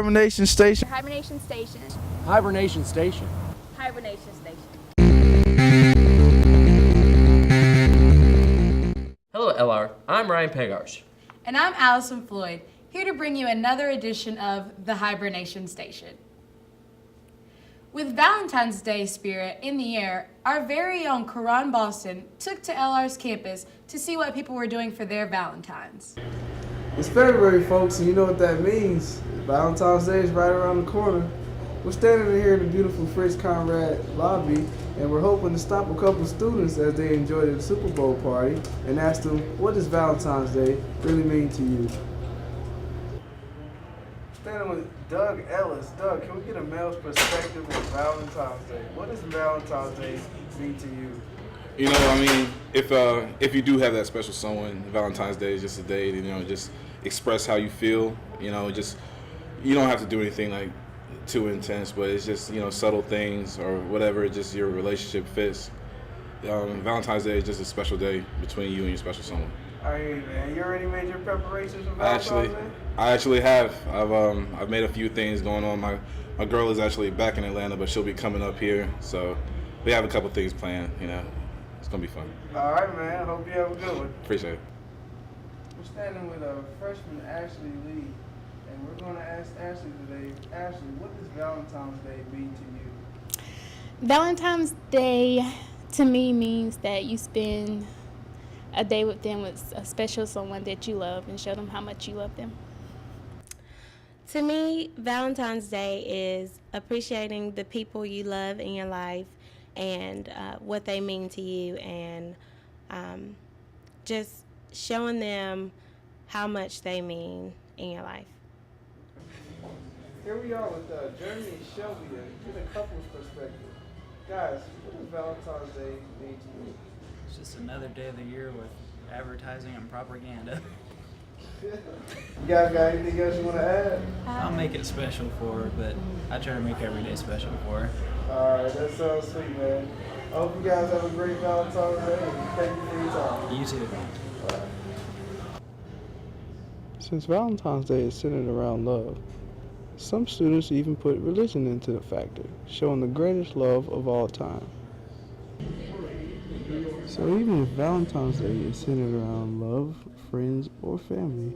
Hibernation Station. Hibernation Station. Hibernation Station. Hibernation Station. Hello, LR. I'm Ryan Pegarsh. And I'm Allison Floyd, here to bring you another edition of the Hibernation Station. With Valentine's Day spirit in the air, our very own Karan Boston took to LR's campus to see what people were doing for their Valentines. It's February, folks, and you know what that means. Valentine's Day is right around the corner. We're standing here in the beautiful Fritz Conrad lobby, and we're hoping to stop a couple students as they enjoy the Super Bowl party and ask them, what does Valentine's Day really mean to you? Standing with Doug Ellis. Doug, can we get a male's perspective on Valentine's Day? What does Valentine's Day mean to you? You know, I mean, if you do have that special someone, Valentine's Day is just a day to, just express how you feel. You don't have to do anything like too intense, but it's just, subtle things or whatever, just your relationship fits. Valentine's Day is just a special day between you and your special someone. All right, man. You already made your preparations for Valentine's Day? I actually have. I've made a few things going on. My girl is actually back in Atlanta, but she'll be coming up here, so we have a couple things planned. It's gonna be fun. All right, man. Hope you have a good one. Appreciate it. We're standing with freshman Ashley Lee, and we're going to ask Ashley today. Ashley, what does Valentine's Day mean to you? Valentine's Day to me means that you spend a day with them with a special someone that you love and show them how much you love them. To me, Valentine's Day is appreciating the people you love in your life and what they mean to you, and just showing them how much they mean in your life. Here we are with Jeremy and Shelby in a couple's perspective. Guys, what does Valentine's Day mean to you? It's just another day of the year with advertising and propaganda. You guys got anything else you want to add? I'll make it special for her, but I try to make every day special for her. Alright, that sounds sweet, man. I hope you guys have a great Valentine's Day, and thank you for your time. You too. Since Valentine's Day is centered around love, some students even put religion into the factor, showing the greatest love of all time. So even if Valentine's Day is centered around love, friends, or family,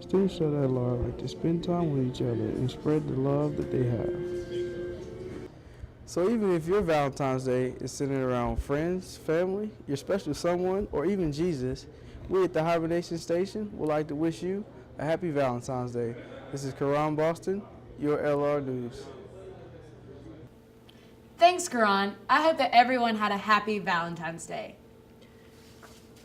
students at LR like to spend time with each other and spread the love that they have. So even if your Valentine's Day is centered around friends, family, your special someone, or even Jesus, we at the Hibernation Station would like to wish you a happy Valentine's Day. This is Karan Boston, your LR News. Thanks, Karan. I hope that everyone had a happy Valentine's Day.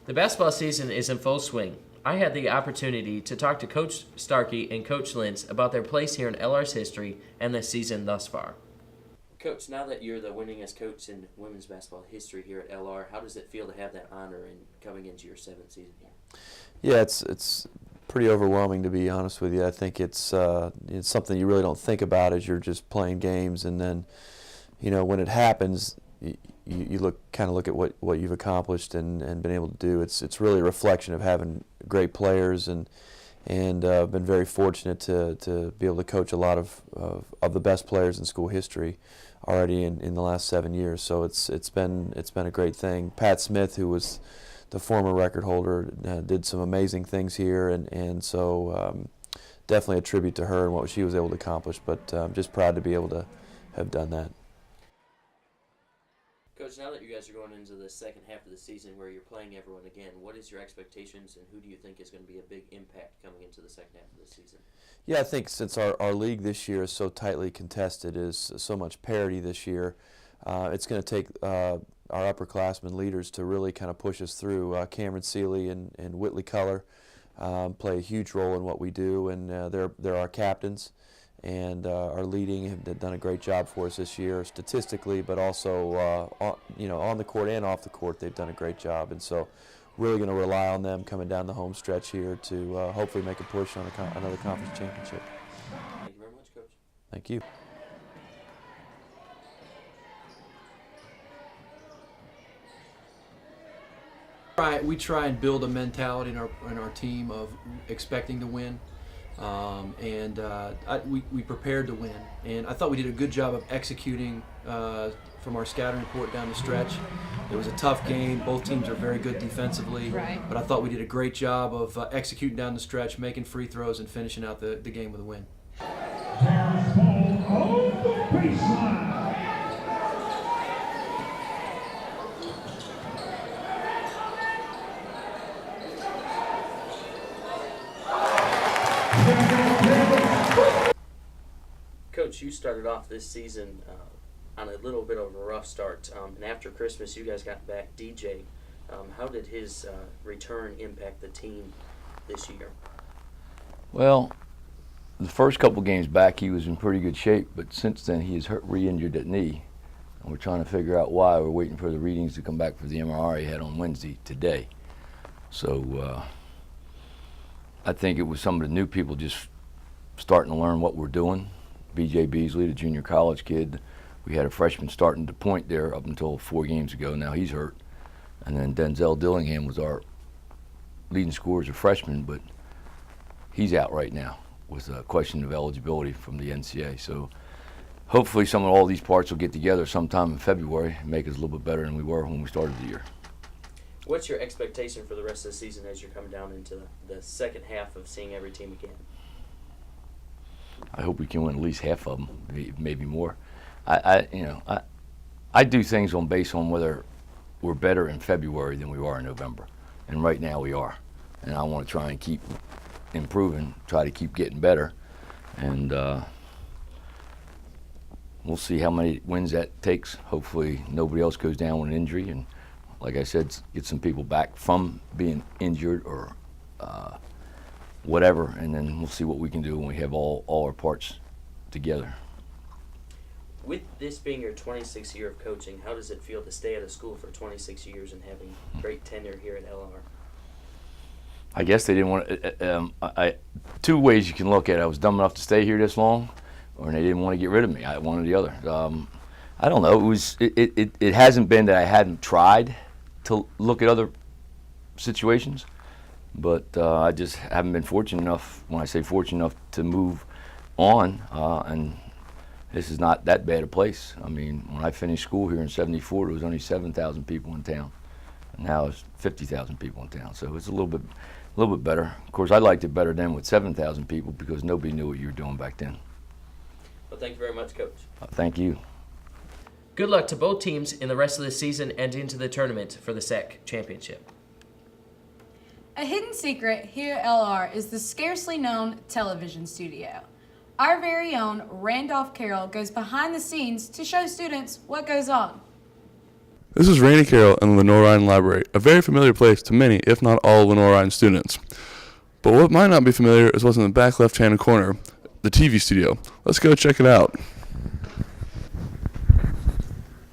The basketball season is in full swing. I had the opportunity to talk to Coach Starkey and Coach Lentz about their place here in LR's history and the season thus far. Coach, now that you're the winningest coach in women's basketball history here at LR, how does it feel to have that honor and coming into your 7th season here? Yeah, it's pretty overwhelming, to be honest with you. I think it's something you really don't think about as you're just playing games, and then when it happens, you look at what you've accomplished and been able to do. It's really a reflection of having great players, and been very fortunate to be able to coach a lot of the best players in school history already in the last 7 years. So it's been a great thing. Pat Smith, who was the former record holder, did some amazing things here, and so definitely a tribute to her and what she was able to accomplish. But I'm just proud to be able to have done that. Coach, now that you guys are going into the second half of the season where you're playing everyone again, what is your expectations and who do you think is going to be a big impact coming into the second half of the season? Yeah, I think since our league this year is so tightly contested, is so much parity this year, it's going to take our upperclassmen leaders to really kind of push us through. Cameron Seeley and Whitley Culler play a huge role in what we do, and they're our captains. And our leading have done a great job for us this year statistically, but also on the court and off the court they've done a great job. And so really going to rely on them coming down the home stretch here to hopefully make a push on another conference championship. Thank you very much, Coach. Thank you. We try and build a mentality in our team of expecting to win. We prepared to win, and I thought we did a good job of executing from our scouting report down the stretch. It was a tough game. Both teams are very good defensively, but I thought we did a great job of executing down the stretch, making free throws, and finishing out the game with a win. Coach, you started off this season on a little bit of a rough start, and after Christmas you guys got back DJ. How did his return impact the team this year? Well, the first couple games back he was in pretty good shape, but since then he is re-injured that knee, and we're trying to figure out why. We're waiting for the readings to come back for the MRI he had on Wednesday today. So I think it was some of the new people just starting to learn what we're doing. B.J. Beasley, the junior college kid, we had a freshman starting to point there up until 4 games ago. Now he's hurt. And then Denzel Dillingham was our leading scorer as a freshman, but he's out right now with a question of eligibility from the NCAA. So hopefully all these parts will get together sometime in February and make us a little bit better than we were when we started the year. What's your expectation for the rest of the season as you're coming down into the second half of seeing every team again? I hope we can win at least half of them, maybe more. I do things based on whether we're better in February than we are in November, and right now we are. And I want to try and keep improving, try to keep getting better, and we'll see how many wins that takes. Hopefully nobody else goes down with an injury, and like I said, get some people back from being injured or whatever, and then we'll see what we can do when we have all our parts together. With this being your 26th year of coaching, how does it feel to stay at a school for 26 years and having great tenure here at LR? I guess they didn't want 2 ways you can look at it. I was dumb enough to stay here this long, or they didn't want to get rid of me. I wanted the other. I don't know. It hasn't been that I hadn't tried to look at other situations, but I just haven't been fortunate enough, when I say fortunate enough, to move on, and this is not that bad a place. I mean, when I finished school here in '74, there was only 7,000 people in town, and now it's 50,000 people in town. So it's a little bit better. Of course, I liked it better then with 7,000 people because nobody knew what you were doing back then. Well, thank you very much, Coach. Thank you. Good luck to both teams in the rest of the season and into the tournament for the SEC championship. A hidden secret here at LR is the scarcely known television studio. Our very own Randolph Carroll goes behind the scenes to show students what goes on. This is Randy Carroll in the Lenoir-Rhyne Library, a very familiar place to many, if not all, Lenoir-Rhyne students. But what might not be familiar is what's in the back left-hand corner, the TV studio. Let's go check it out.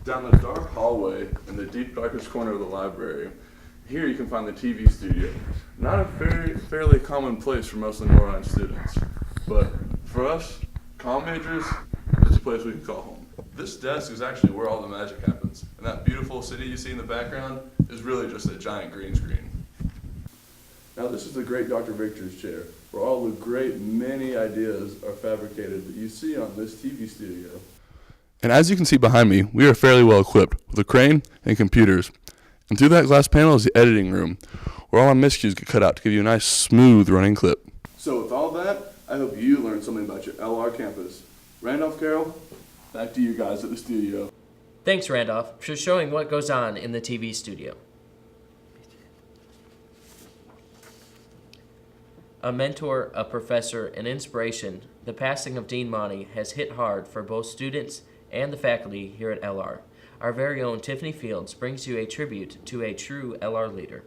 Down the dark hallway in the deep darkest corner of the library, here you can find the TV studio. Not a fairly common place for most Lenoir-Rhyne students, but for us, comm majors, it's a place we can call home. This desk is actually where all the magic happens, and that beautiful city you see in the background is really just a giant green screen. Now this is the great Dr. Victor's chair, where all the great many ideas are fabricated that you see on this TV studio. And as you can see behind me, we are fairly well equipped with a crane and computers. And through that glass panel is the editing room, where all our miscues get cut out to give you a nice smooth running clip. So with all that, I hope you learned something about your LR campus. Randolph, Carroll, back to you guys at the studio. Thanks, Randolph, for showing what goes on in the TV studio. A mentor, a professor, an inspiration, the passing of Dean Monty has hit hard for both students and the faculty here at LR. Our very own Tiffany Fields brings you a tribute to a true LR leader.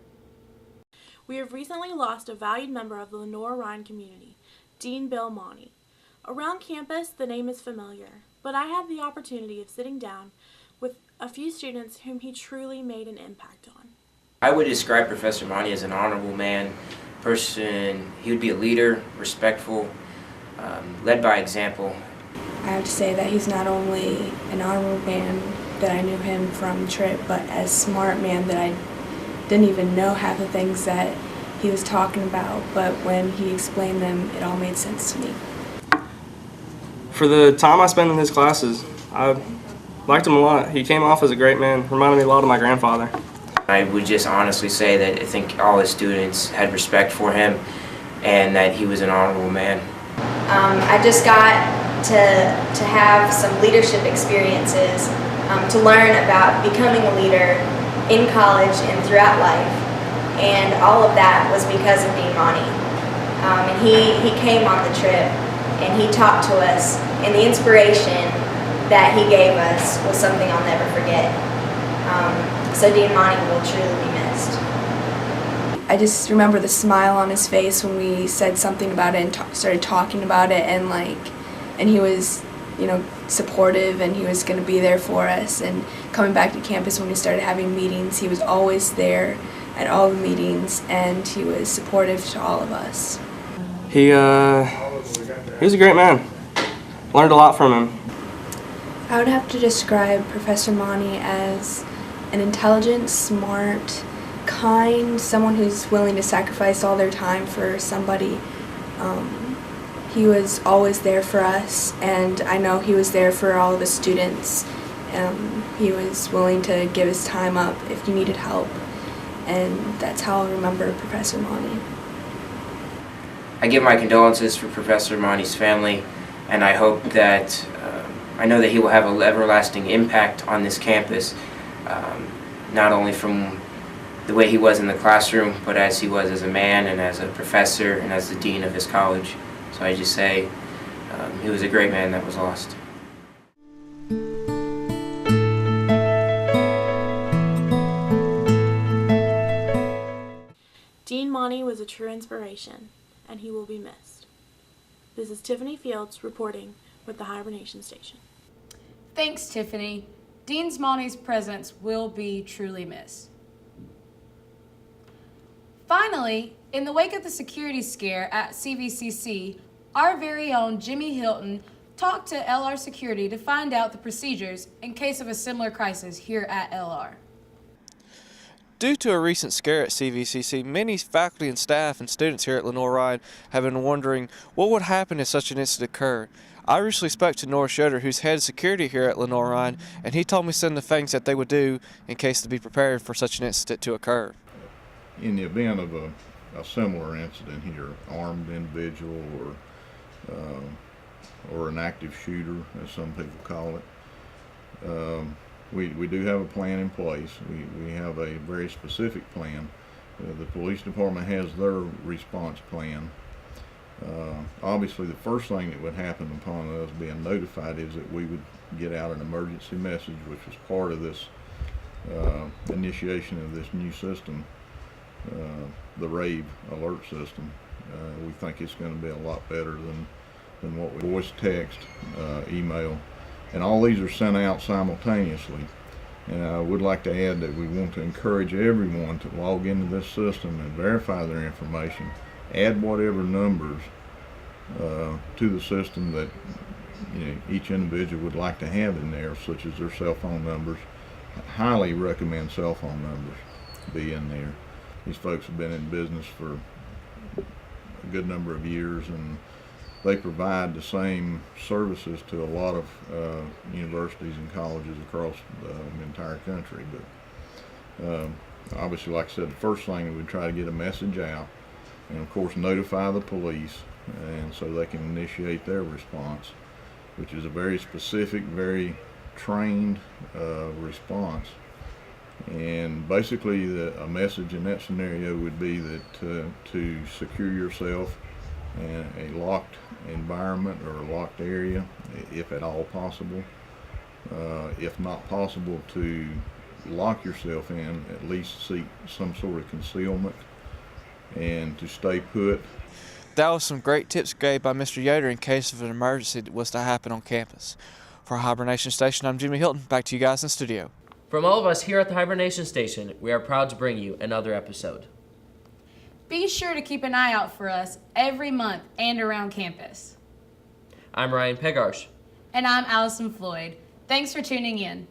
We have recently lost a valued member of the Lenoir-Rhyne community, Dean Bill Monty. Around campus, the name is familiar, but I had the opportunity of sitting down with a few students whom he truly made an impact on. I would describe Professor Monty as an honorable man, person. He would be a leader, respectful, led by example. I have to say that he's not only an honorable man that I knew him from the trip, but a smart man that I didn't even know half the things that he was talking about, but when he explained them, it all made sense to me. For the time I spent in his classes, I liked him a lot. He came off as a great man, reminded me a lot of my grandfather. I would just honestly say that I think all his students had respect for him and that he was an honorable man. I just got to have some leadership experiences, to learn about becoming a leader in college and throughout life. And all of that was because of Dean Monty. And he came on the trip and he talked to us, and the inspiration that he gave us was something I'll never forget. So Dean Monty will truly be missed. I just remember the smile on his face when we said something about it and started talking about it, and he was, supportive, and he was going to be there for us. And coming back to campus when we started having meetings, he was always there at all the meetings, and he was supportive to all of us. He was a great man. Learned a lot from him. I would have to describe Professor Monty as an intelligent, smart, kind, someone who's willing to sacrifice all their time for somebody. He was always there for us, and I know he was there for all the students. He was willing to give his time up if you needed help, and that's how I'll remember Professor Monty. I give my condolences for Professor Monty's family, and I hope that, I know that he will have an everlasting impact on this campus, not only from the way he was in the classroom, but as he was as a man and as a professor and as the dean of his college. So I just say he was a great man that was lost. Dean Monty was a true inspiration, and he will be missed. This is Tiffany Fields reporting with the Hibernation Station. Thanks, Tiffany. Dean Monty's presence will be truly missed. Finally, in the wake of the security scare at CVCC, our very own Jimmy Hilton talked to LR Security to find out the procedures in case of a similar crisis here at LR. Due to a recent scare at CVCC, many faculty and staff and students here at Lenoir-Rhyne have been wondering what would happen if such an incident occurred. I recently spoke to Norris Yoder, who's head of security here at Lenoir-Rhyne, and he told me some of the things that they would do in case to be prepared for such an incident to occur. In the event of a similar incident here, armed individual or an active shooter, as some people call it, we do have a plan in place. We have a very specific plan. The police department has their response plan. Obviously, the first thing that would happen upon us being notified is that we would get out an emergency message, which was part of this initiation of this new system, the RAVE alert system. We think it's going to be a lot better than what we voice, text, email, and all these are sent out simultaneously. And I would like to add that we want to encourage everyone to log into this system and verify their information, add whatever numbers to the system that each individual would like to have in there, such as their cell phone numbers. I highly recommend cell phone numbers be in there. These folks have been in business for a good number of years, and they provide the same services to a lot of universities and colleges across the entire country. But obviously, like I said, the first thing we would try to get a message out, and of course notify the police, and so they can initiate their response, which is a very specific, very trained response. And basically a message in that scenario would be that to secure yourself in a locked environment or a locked area, if at all possible. If not possible to lock yourself in, at least seek some sort of concealment and to stay put. That was some great tips gave by Mr. Yoder in case of an emergency that was to happen on campus. For Hibernation Station, I'm Jimmy Hilton. Back to you guys in studio. From all of us here at the Hibernation Station, we are proud to bring you another episode. Be sure to keep an eye out for us every month and around campus. I'm Ryan Pegarsh. And I'm Allison Floyd. Thanks for tuning in.